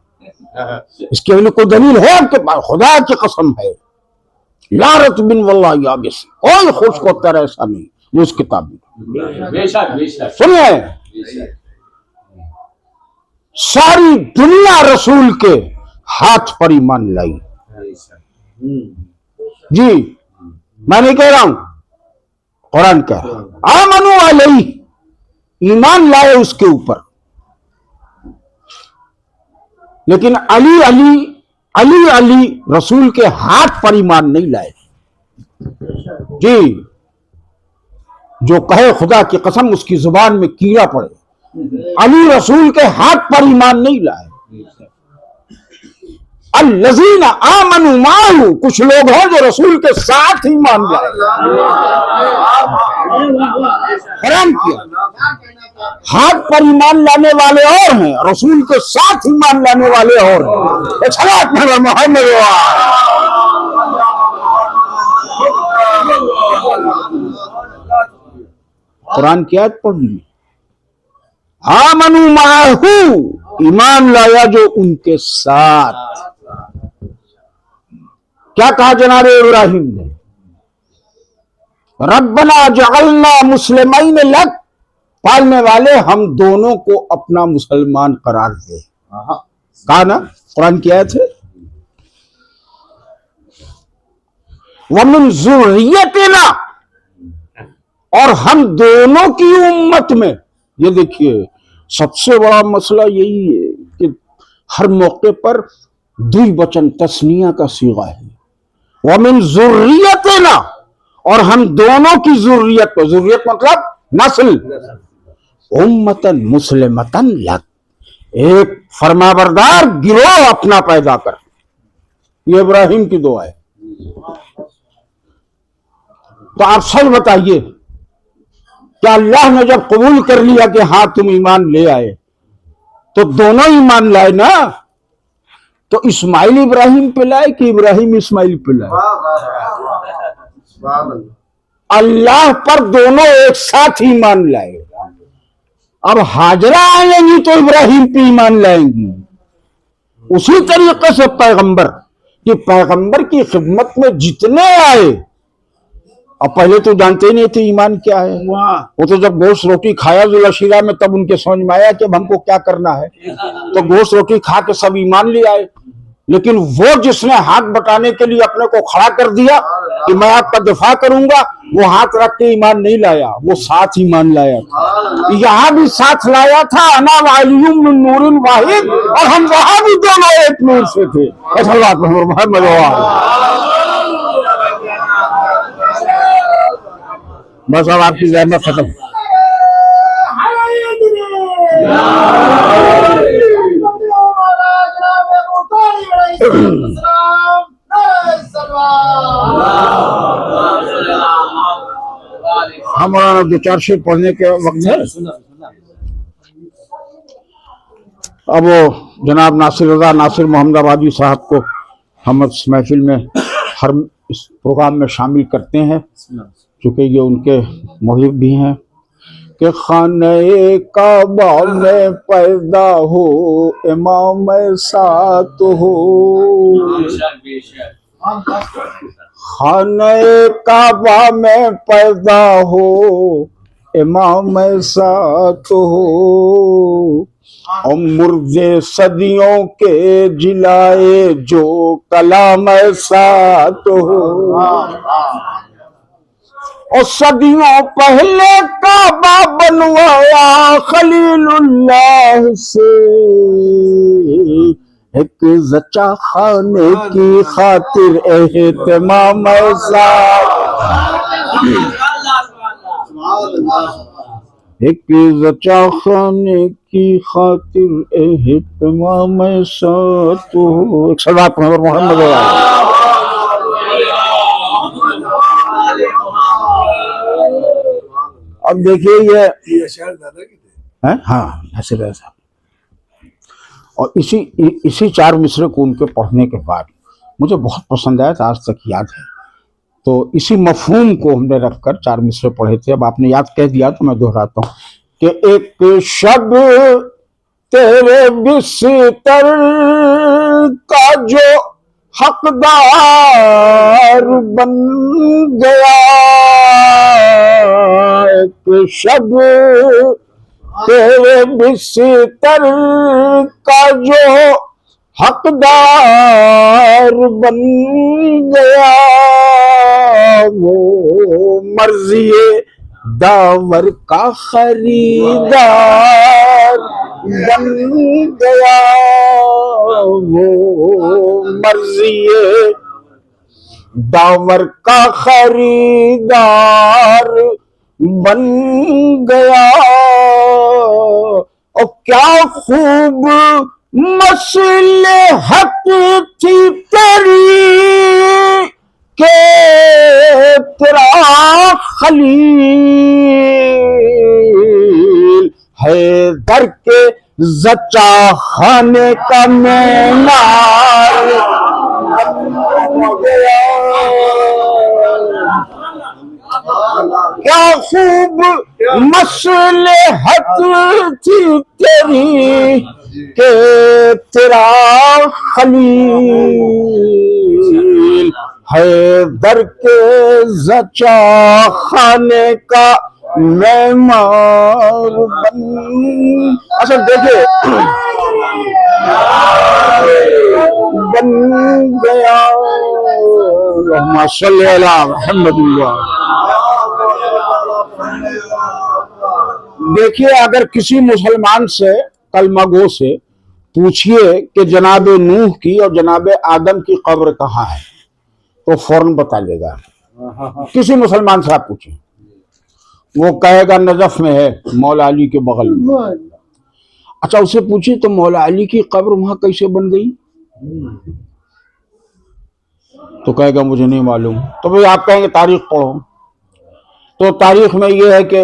B: اس کے لیے کوئی دلیل ہے آپ کے پاس؟ خدا کی قسم ہے، لا رطب واللہ یابس، کوئی خوش کو تر ایسا نہیں جو اس کتاب میں۔ سنیے، ساری دنیا رسول کے ہاتھ پر ایمان لائی۔ جی میں نہیں کہہ رہا ہوں، قرآن کہہ رہا ہے، آمنوا علیہ، ایمان لائے اس کے اوپر، لیکن علی علی علی علی رسول کے ہاتھ پر ایمان نہیں لائے۔ جی جو کہے خدا کی قسم اس کی زبان میں کیڑا پڑے، علی رسول کے ہاتھ پر ایمان نہیں لائے۔ الذین آمنوا معہ، کچھ لوگ ہیں جو رسول کے ساتھ ایمان لائے۔ حرام کیا، ہاتھ پر ایمان لانے والے اور ہیں، رسول کے ساتھ ایمان لانے والے اور ہیں۔ محمد قرآن کی آیت پڑھ لی، آمنوا معہ، ایمان لایا جو ان کے ساتھ۔ کیا کہا جناب ابراہیم نے؟ ربنا جعلنا مسلمین لک، پالنے والے ہم دونوں کو اپنا مسلمان قرار دے۔ کہا نا، قرآن کی آیت ہے، ومن ذریتنا، اور ہم دونوں کی امت میں۔ یہ دیکھیے سب سے بڑا مسئلہ یہی ہے کہ ہر موقع پر دوئی وچن تثنیہ کا صیغہ ہے، ومن ذریتنا، اور ہم دونوں کی ذریت پر، ذریت مطلب نسل، امتن مسلمتن لک، ایک فرما بردار گروہ اپنا پیدا کر۔ یہ ابراہیم کی دعا ہے۔ تو آپ سچ بتائیے کہ اللہ نے جب قبول کر لیا کہ ہاں تم ایمان لے آئے تو دونوں ایمان لائے نا. تو اسماعیل ابراہیم پہ لائے کہ ابراہیم اسماعیل پہ لائے؟ اللہ پر دونوں ایک ساتھ ایمان لائے. اب ہاجرہ آئیں گی تو ابراہیم پہ ایمان لائیں گی. اسی طریقے سے پیغمبر کہ پیغمبر کی خدمت میں جتنے آئے، اب پہلے تو جانتے ہی نہیں تھے ایمان کیا ہے. وہ تو جب گوشت روٹی کھایا ذوالشیرہ میں تب ان کے سمجھ میں آیا کہ اب ہم کو کیا کرنا ہے. تو گوشت روٹی کھا کے سب ایمان لے آئے. لیکن وہ جس نے ہاتھ بٹانے کے لیے اپنے کو کھڑا کر دیا کہ میں آپ کا دفاع کروں گا، وہ ہاتھ رکھ کے ایمان نہیں لایا، وہ ساتھ ایمان لایا تھا. یہاں بھی ساتھ لایا تھا، انا وعلی من نور واحد، اور ہم وہاں بھی دونوں ایک نور سے تھے. محمد بس اب آپ کی زحمت ختم. ہمارا دو چار شعر پڑھنے کے وقت ہے. اب وہ جناب ناصر رضا ناصر محمد آبادی صاحب کو ہم اس محفل میں ہر اس پروگرام میں شامل کرتے ہیں چونکہ یہ ان کے محب بھی ہیں. کہ خانہ کعبہ میں پیدا ہو امام سات ہو، خانہ کعبہ میں پیدا ہو امام سات ہو، اور مردے صدیوں کے جلائے جو کلام سات ہو. اور صدیوں پہلے کعبہ بنوایا خلیل اللہ سے، ایک زچہ خانے کی خاطر اہتمام سات، ایک زچہ خانے کی خاطر اہتمام سات ہو. ایک صلوات محمد اب دیکھیے یہ ہاں ایسے صاحب. اور اسی چار مصرے کو ان کے پڑھنے کے بعد مجھے بہت پسند آیا تھا، آج تک یاد ہے. تو اسی مفہوم کو ہم نے رکھ کر چار مصرے پڑھے تھے. اب آپ نے یاد کہہ دیا تو میں دہراتا ہوں کہ ایک شب تیرے بستر کا جو حقدار بن گیا، ایک شب تیرے بستر کا جو حقدار بن گیا، وہ مرضی داور کا خریدار بن گیا، وہ مرضی داور کا خریدار بن گیا. اور کیا خوب مصلحت تھی تیری کہ تیرا خلیل حیدر کے زچہ خانے کا معمار بن گیا. کیا خوب مصلحت تھی تیری کہ تیرا خلیل حیدر کے زچہ خانے کا معمار بن. اصل دیکھیں بن گیا. اللہم صلی علی محمد. دیکھیے اگر کسی مسلمان سے کلمہ گو سے پوچھئے کہ جناب نوح کی اور جناب آدم کی قبر کہاں ہے تو فوراً بتا لے گا. کسی مسلمان سے آپ پوچھیں وہ کہے گا نجف میں ہے مولا علی کے بغل میں. اچھا اسے پوچھیں تو مولا علی کی قبر وہاں کیسے بن گئی تو کہے گا مجھے نہیں معلوم. تو بھئی آپ کہیں گے تاریخ پڑھو. تو تاریخ میں یہ ہے کہ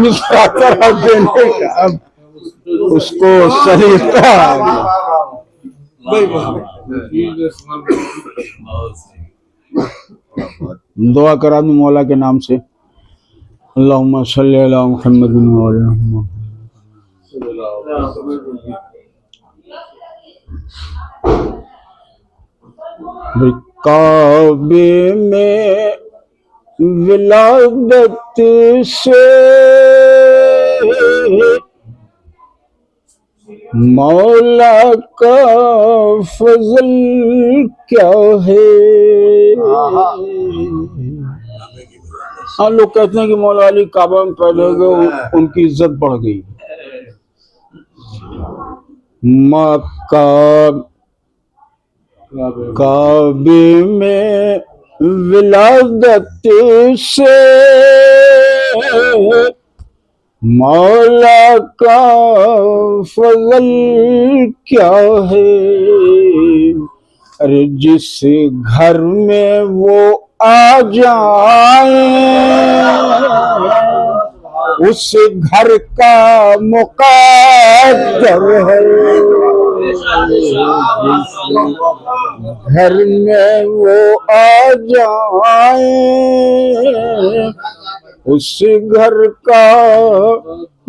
B: مصرع طرح دینے کا اب اس کو سلیقہ آ گیا۔ دعا کرا دوں مولا کے نام سے، اللہم صلی علی محمد وعلی محمد۔ کعبے میں ولادت سے مولا کا فضل کیا ہے۔ ہاں لوگ کہتے ہیں کہ مولا علی کعبہ میں پیدا ہو گئے، ان کی عزت بڑھ گئی۔ مکہ کعبے میں ولادت سے مولا کا فضل کیا ہے۔ ارے جس گھر میں وہ آ جائیں اس گھر کا مقدر ہے۔ گھر میں وہ آ جائیں اس گھر کا،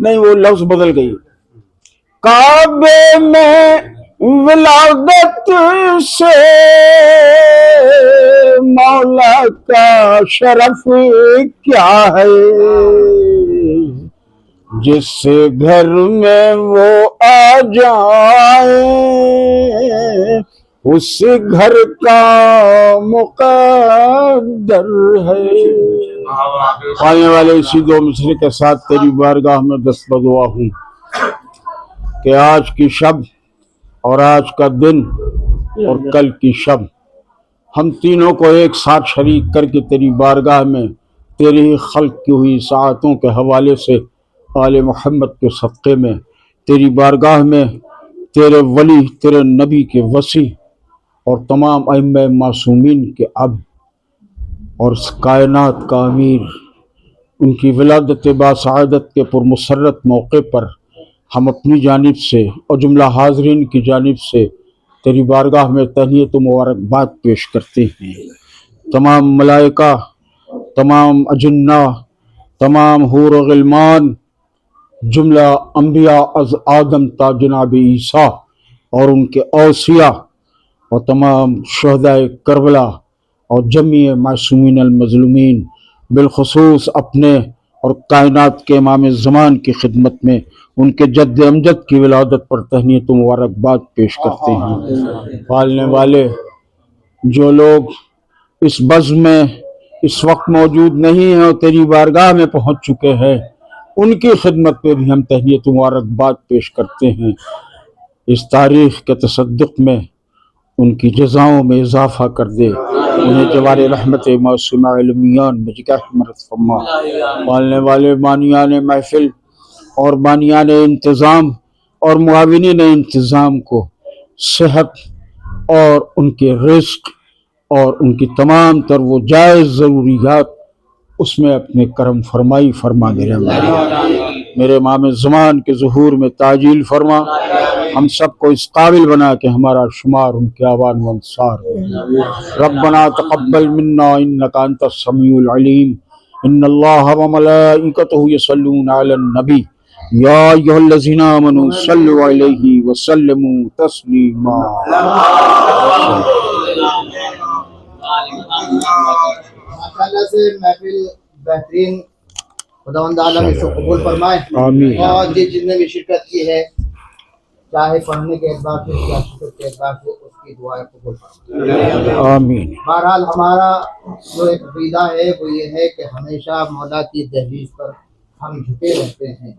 B: نہیں وہ لفظ بدل گئی، کعبے میں ولادت سے مولا کا شرف کیا ہے۔ جس گھر میں وہ آ جائیں اس گھر کا مقدر ہے۔ آنے والے اسی دو مصرے کے ساتھ تیری بارگاہ میں دست بدعا ہوں کہ آج کی شب اور آج کا دن اور کل کی شب ہم تینوں کو ایک ساتھ شریک کر کے تیری بارگاہ میں تیری ہی خلق کی ہوئی ساعتوں کے حوالے سے آل محمد کے صدقے میں تیری بارگاہ میں تیرے ولی تیرے نبی کے وصی اور تمام ائمہ معصومین کے اب اور کائنات کا امیر ان کی ولادت باسعادت کے پرمسرت موقع پر ہم اپنی جانب سے اور جملہ حاضرین کی جانب سے تیری بارگاہ میں تہنیت و مبارکباد پیش کرتے ہیں۔ تمام ملائکہ، تمام اجنہ، تمام حور و غلمان، جملہ انبیاء از آدم تا جناب عیسیٰ اور ان کے اوصیاء اور تمام شہداء کربلا اور جمیع معصومین المظلومین، بالخصوص اپنے اور کائنات کے امام زمان کی خدمت میں ان کے جد امجد کی ولادت پر تہنیت و مبارکباد پیش کرتے ہیں۔ پالنے والے جو لوگ اس بزم میں اس وقت موجود نہیں ہیں اور تیری بارگاہ میں پہنچ چکے ہیں، ان کی خدمت پہ بھی ہم تہنیت و مبارکباد پیش کرتے ہیں۔ اس تاریخ کے تصدق میں ان کی جزاؤں میں اضافہ کر دے، انہیں جوار رحمت معصومہ علمیان میں جگہ مرد فرما۔ پالنے والے بانیان محفل اور بانیان انتظام اور معاونین انتظام کو صحت اور ان کے رزق اور ان کی تمام تر وہ جائز ضروریات اس میں اپنے کرم فرمائی فرما دے رہے۔ میرے امام زمان کے ظہور میں تعجیل فرما، ہم سب کو اس قابل بنا کہ ہمارا شمار ان کے آوان و انصار ہو۔ ربنا تقبل منا انک انت السمیع العلیم، ان اللہ و ملائکتہ یصلون علی النبی یا ایھا الذین آمنوا صلوا علیہ وسلموا تسلیما۔
C: ماشاءاللہ سے محفل بہترین، خداوند عالم اس کو قبول فرمائے،
B: آمین۔
C: اور جن نے بھی شرکت کی ہے چاہے پڑھنے کے اعتبار سے یا شرکت کے اعتبار سے اس کی دعائیں قبول فرمائے،
B: آمین۔
C: بہرحال ہمارا جو ایک عقیدہ ہے وہ یہ ہے کہ ہمیشہ مولا کی دہلیز پر ہم جھکے رہتے ہیں،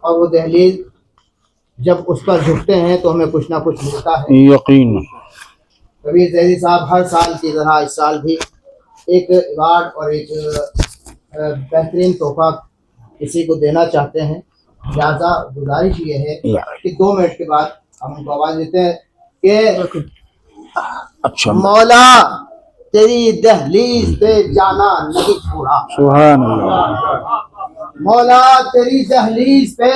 C: اور وہ دہلیز جب اس پر جھکتے ہیں تو ہمیں کچھ نہ کچھ ملتا ہے۔
B: یقین
C: کبیر ذیلی صاحب ہر سال کی طرح اس سال بھی ایک ایوارڈ اور ایک بہترین تحفہ کسی کو دینا چاہتے ہیں، لہٰذا گزارش یہ ہے کہ 2 منٹ کے بعد ہم ان کو آواز دیتے ہیں کہ
B: اچھا
C: مولا تیری دہلیز پہ جانا نہیں چھوڑا
B: سبحان اللہ
C: مولا تیری دہلیز پہ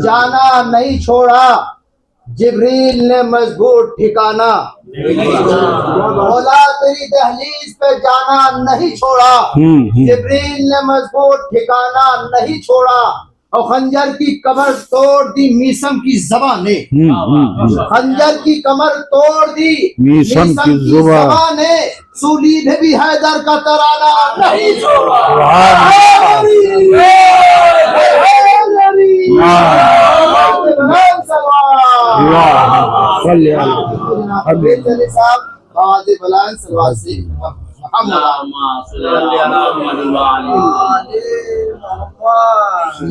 C: جانا نہیں چھوڑا جبریل نے مضبوط ٹھکانا مولا تیری دہلیز پہ جانا نہیں چھوڑا جبریل نے مضبوط ٹھکانا نہیں چھوڑا اور خنجر کی کمر توڑ دی میسم کی زبان نے خنجر کی کمر توڑ دی
B: میسم کی زبان
C: نے سولی میں بھی حیدر کا ترانہ نہیں چھوڑا صاحب آواز بلند سلوات سے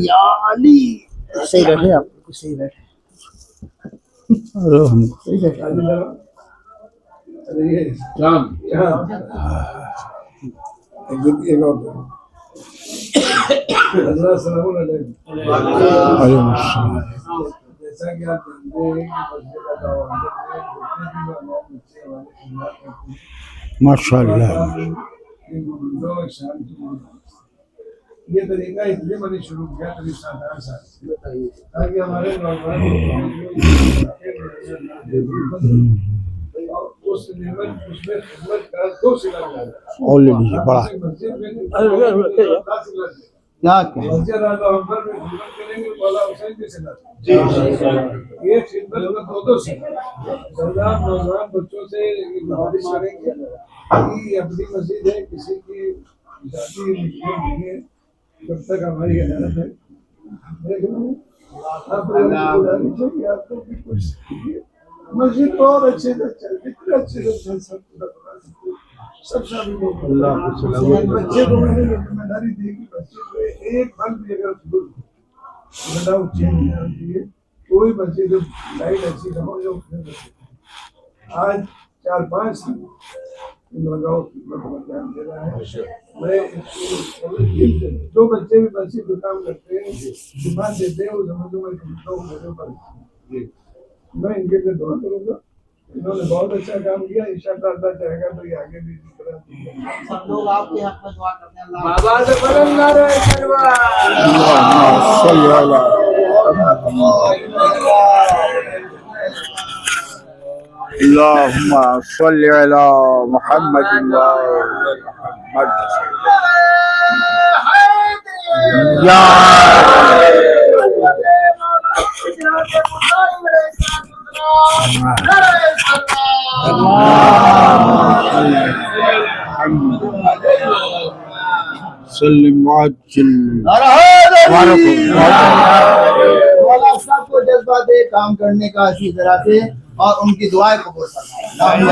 C: یا علی صحیح بیٹھے آپ صحیح بیٹھے
G: جیسا کہ آپ جانتے ہیں
B: ماشاء اللہ
G: یہ طریقہ اس لیے میں نے شروع کیا قریب 7-8 سال تاکہ ہمارے نوجوان اس میں خدمت کا 2 سلا
B: بڑا
C: کیا
G: مسجد اعظم میں خدمت کریں گے مولا حسین کے سلا یہ خدمت کا 2 سلا سردار نوجوان بچوں سے گزارش کریں گے کہ اپنی مسجد ہے کسی کی ذاتی نہیں ہے جب تک ہماری عدالت ہے مسجد اور اچھے سے اتنے اچھے سے سب شامل بچے کو میں نے یہ ذمہ داری دی کہ بچے کو ایک پھل بھی اگر بتاؤ چینج ہوتی ہے کوئی بچے جو لائٹ اچھی نہ ہو جو آج 4-5 سال لگاؤ دھیان دے رہا ہے میں جو بچے بھی بچے جو کام کرتے ہیں دماغ دیتے ہیں وہ سمجھو میں سمجھتا ہوں میرے اوپر میں ان کے لیے دعا کروں گا انہوں نے بہت اچھا کام کیا انشاءاللہ اللہ چاہے گا تو یہ آگے بھی اسی طرح
C: سب لوگ آپ کے حق میں دعا کرتے ہیں
B: اللهم صل على محمد یا سلم واجل
C: مولا سب کو جذبہ دے کام کرنے کا اسی طرح سے اور ان کی دعائیں قبول فرمائے